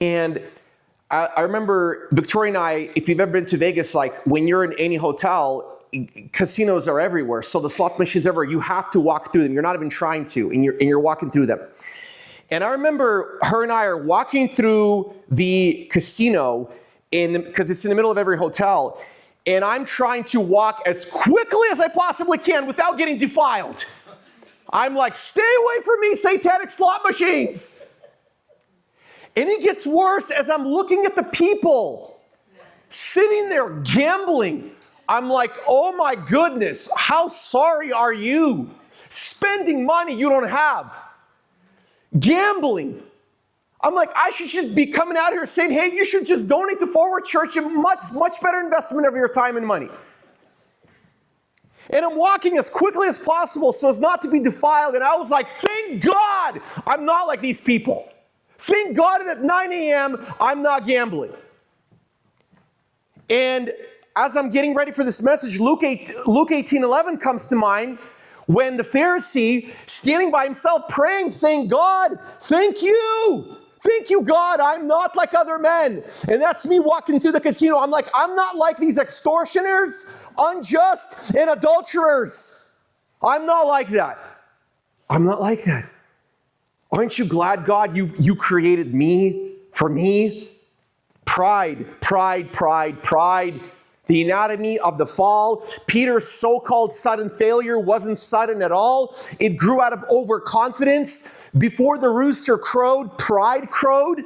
And I remember Victoria and I, if you've ever been to Vegas, like when you're in any hotel, casinos are everywhere. So the slot machines everywhere, you have to walk through them. You're not even trying to, and you're walking through them. And I remember her and I are walking through the casino because it's in the middle of every hotel. And I'm trying to walk as quickly as I possibly can without getting defiled. I'm like, stay away from me, satanic slot machines. And it gets worse as I'm looking at the people sitting there gambling. I'm like, oh my goodness, how sorry are you? Spending money you don't have. Gambling. I'm like, I should be coming out here saying, hey, you should just donate to Forward Church, a much better investment of your time and money. And I'm walking as quickly as possible so as not to be defiled. And I was like, thank God I'm not like these people. Thank God that at 9 a.m. I'm not gambling. And as I'm getting ready for this message, Luke 18:11 comes to mind when the Pharisee standing by himself praying, saying, God, thank you. Thank you, God. I'm not like other men. And that's me walking through the casino. I'm like, I'm not like these extortioners, unjust, and adulterers. I'm not like that. I'm not like that. Aren't you glad, God, you created me for me? Pride. The anatomy of the fall. Peter's so-called sudden failure wasn't sudden at all. It grew out of overconfidence. Before the rooster crowed, pride crowed.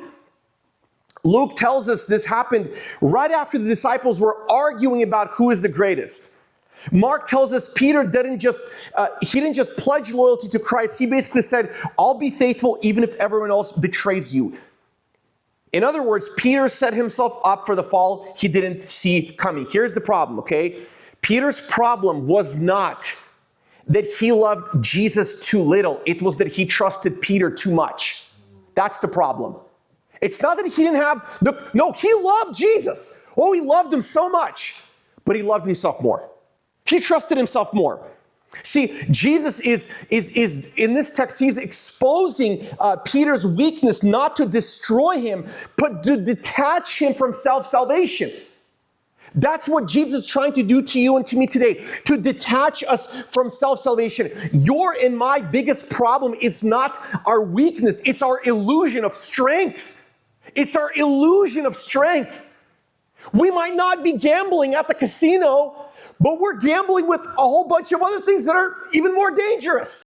Luke tells us this happened right after the disciples were arguing about who is the greatest. Mark tells us Peter didn't just pledge loyalty to Christ. He basically said, I'll be faithful even if everyone else betrays you. In other words, Peter set himself up for the fall he didn't see coming. Here's the problem, okay? Peter's problem was not that he loved Jesus too little. It was that he trusted Peter too much. That's the problem. It's not that he didn't have, no, he loved Jesus. Oh, he loved him so much, but he loved himself more. He trusted himself more. See, Jesus is in this text, he's exposing Peter's weakness not to destroy him, but to detach him from self-salvation. That's what Jesus is trying to do to you and to me today, to detach us from self-salvation. Your and my biggest problem is not our weakness, it's our illusion of strength. It's our illusion of strength. We might not be gambling at the casino, but we're gambling with a whole bunch of other things that are even more dangerous.